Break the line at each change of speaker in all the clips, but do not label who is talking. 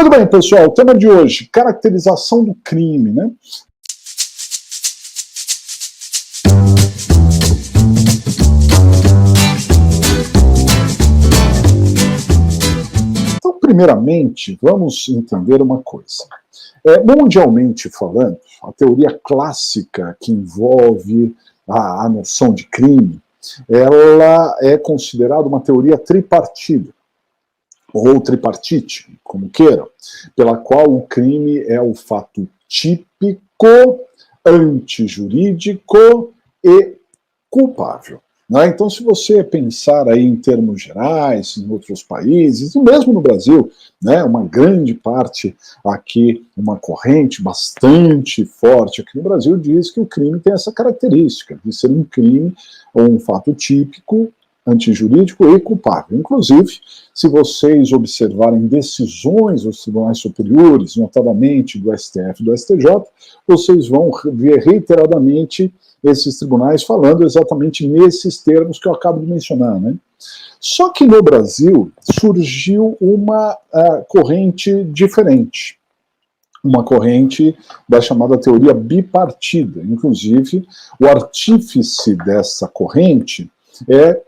Muito bem, pessoal, o tema de hoje, caracterização do crime, né? Então, primeiramente, vamos entender uma coisa. Mundialmente falando, a teoria clássica que envolve a noção de crime, ela é considerada uma teoria tripartida, ou tripartite, como queiram, pela qual o crime é o fato típico, antijurídico e culpável. Então, se você pensar aí em termos gerais, em outros países, e mesmo no Brasil, uma grande parte aqui, uma corrente bastante forte aqui no Brasil, diz que o crime tem essa característica de ser um crime ou um fato típico, antijurídico e culpável. Inclusive, se vocês observarem decisões dos tribunais superiores, notadamente do STF e do STJ, vocês vão ver reiteradamente esses tribunais falando exatamente nesses termos que eu acabo de mencionar, né? Só que no Brasil surgiu uma corrente diferente, uma corrente da chamada teoria bipartida. Inclusive, o artífice dessa corrente é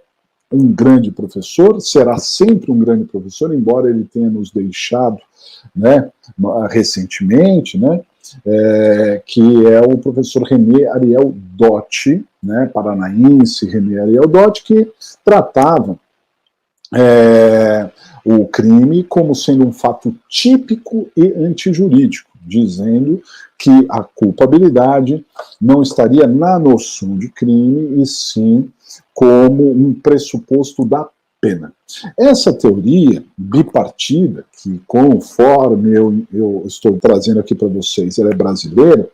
um grande professor, será sempre um grande professor, embora ele tenha nos deixado recentemente, que é o professor René Ariel Dotti, paranaense René Ariel Dotti, que tratava o crime como sendo um fato típico e antijurídico, dizendo que a culpabilidade não estaria na noção de crime, e sim como um pressuposto da pena. Essa teoria bipartida, que conforme eu estou trazendo aqui para vocês, ela é brasileira,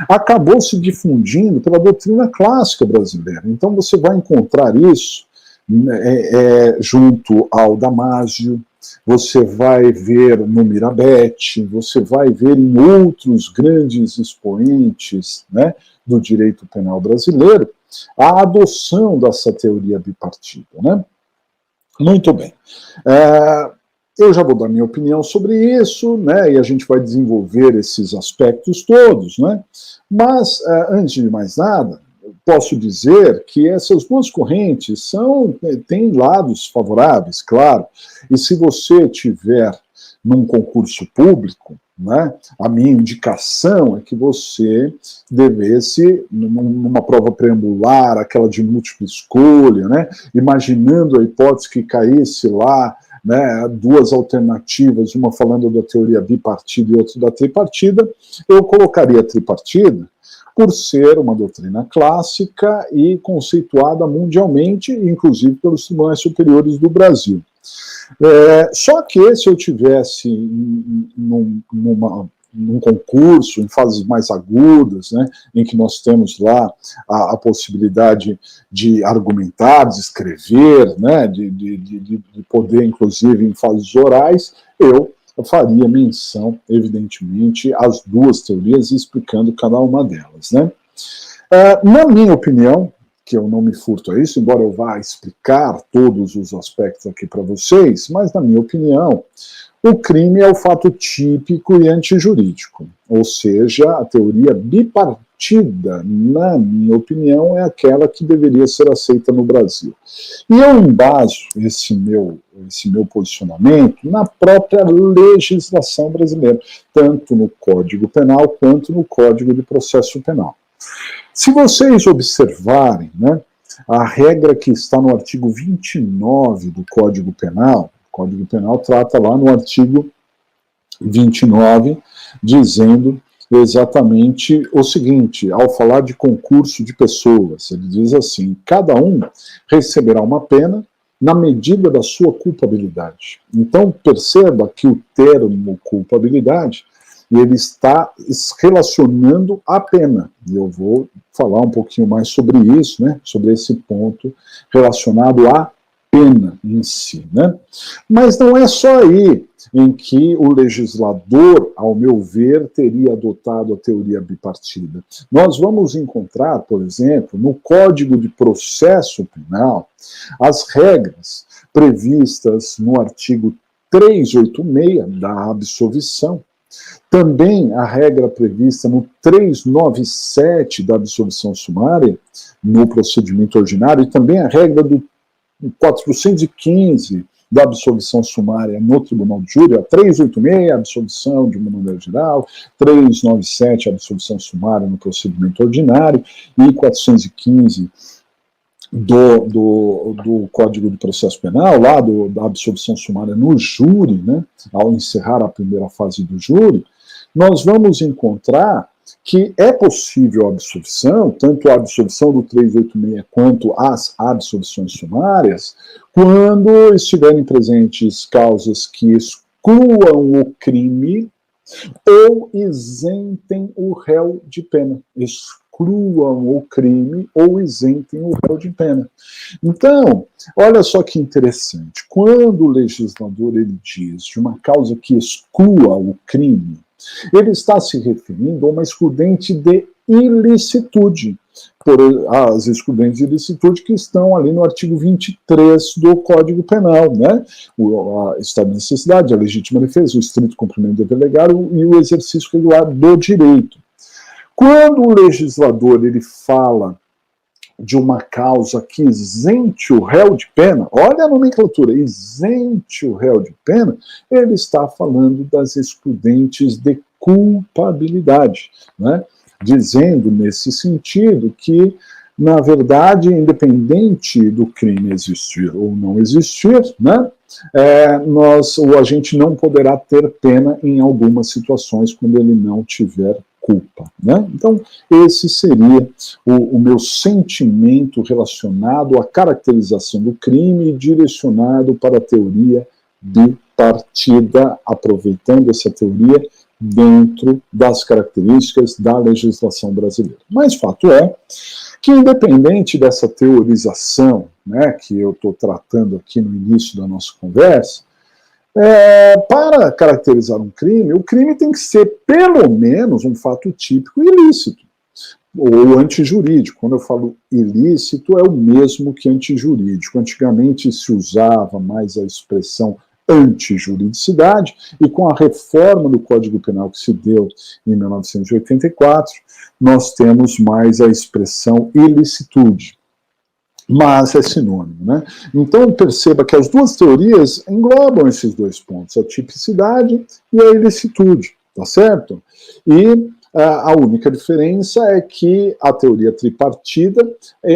acabou se difundindo pela doutrina clássica brasileira. Então você vai encontrar isso junto ao Damásio, você vai ver no Mirabete, você vai ver em outros grandes expoentes do direito penal brasileiro, a adoção dessa teoria bipartida. Muito bem. Eu já vou dar minha opinião sobre isso, e a gente vai desenvolver esses aspectos todos, Mas, antes de mais nada, posso dizer que essas duas correntes têm lados favoráveis, claro, e se você tiver num concurso público, a minha indicação é que você devesse, numa prova preambular, aquela de múltipla escolha, imaginando a hipótese que caísse lá duas alternativas, uma falando da teoria bipartida e outra da tripartida, eu colocaria a tripartida por ser uma doutrina clássica e conceituada mundialmente, inclusive pelos tribunais superiores do Brasil. Só que se eu tivesse num concurso, em fases mais agudas, em que nós temos lá a possibilidade de argumentar, de escrever, de poder, inclusive, em fases orais, eu faria menção, evidentemente, às duas teorias, explicando cada uma delas. Na minha opinião, que eu não me furto a isso, embora eu vá explicar todos os aspectos aqui para vocês, mas na minha opinião, o crime é o fato típico e antijurídico, ou seja, a teoria bipartida, na minha opinião, é aquela que deveria ser aceita no Brasil. E eu embaso esse meu posicionamento na própria legislação brasileira, tanto no Código Penal quanto no Código de Processo Penal. Se vocês observarem, a regra que está no artigo 29 do Código Penal, o Código Penal trata lá no artigo 29, dizendo exatamente o seguinte, ao falar de concurso de pessoas, ele diz assim: cada um receberá uma pena na medida da sua culpabilidade. Então, perceba que o termo culpabilidade, ele está relacionando a pena. E eu vou falar um pouquinho mais sobre isso, sobre esse ponto relacionado à pena em si. Mas não é só aí em que o legislador, ao meu ver, teria adotado a teoria bipartida. Nós vamos encontrar, por exemplo, no Código de Processo Penal, as regras previstas no artigo 386 da absolvição, também a regra prevista no 397 da absolvição sumária, no procedimento ordinário, e também a regra do 415 da absolvição sumária no Tribunal de Júri, a 386, a absolvição de uma maneira geral, 397, a absolvição sumária no procedimento ordinário, e 415 do Código de Processo Penal, lá da absolvição sumária no júri, né, ao encerrar a primeira fase do júri, nós vamos encontrar que é possível a absolvição, tanto a absolvição do 386 quanto as absolvições sumárias, quando estiverem presentes causas que excluam o crime ou isentem o réu de pena. Excluam o crime ou isentem o réu de pena. Então, olha só que interessante. Quando o legislador ele diz de uma causa que exclua o crime, ele está se referindo a uma excludente de ilicitude, por as excludentes de ilicitude que estão ali no artigo 23 do Código Penal, né? A estado de necessidade, a legítima defesa, o estrito cumprimento do dever legal e o exercício regular do direito. Quando o legislador ele fala de uma causa que isente o réu de pena, olha a nomenclatura, isente o réu de pena, ele está falando das excludentes de culpabilidade, né? Dizendo nesse sentido que, na verdade, independente do crime existir ou não existir, né, o agente não poderá ter pena em algumas situações quando ele não tiver culpa, né? Então, esse seria o meu sentimento relacionado à caracterização do crime direcionado para a teoria bipartida, aproveitando essa teoria dentro das características da legislação brasileira. Mas fato é que, independente dessa teorização, né, que eu estou tratando aqui no início da nossa conversa, para caracterizar um crime, o crime tem que ser pelo menos um fato típico ilícito, ou antijurídico. Quando eu falo ilícito, é o mesmo que antijurídico. Antigamente se usava mais a expressão antijuridicidade, e com a reforma do Código Penal que se deu em 1984, nós temos mais a expressão ilicitude. Mas é sinônimo, né? Então perceba que as duas teorias englobam esses dois pontos, a tipicidade e a ilicitude, tá certo? E a única diferença é que a teoria tripartida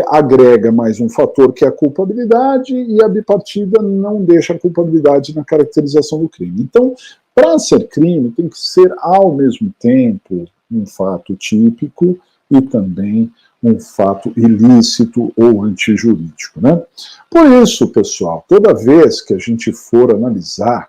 agrega mais um fator que é a culpabilidade, e a bipartida não deixa a culpabilidade na caracterização do crime. Então, para ser crime, tem que ser ao mesmo tempo um fato típico e também um fato ilícito ou antijurídico, né? Por isso, pessoal, toda vez que a gente for analisar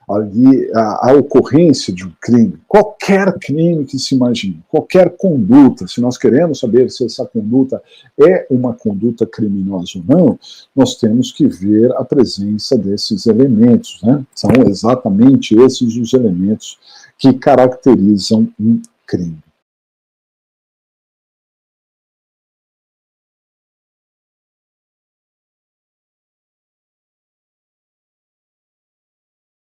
ali a ocorrência de um crime, qualquer crime que se imagine, qualquer conduta, se nós queremos saber se essa conduta é uma conduta criminosa ou não, nós temos que ver a presença desses elementos, né? São exatamente esses os elementos que caracterizam um crime.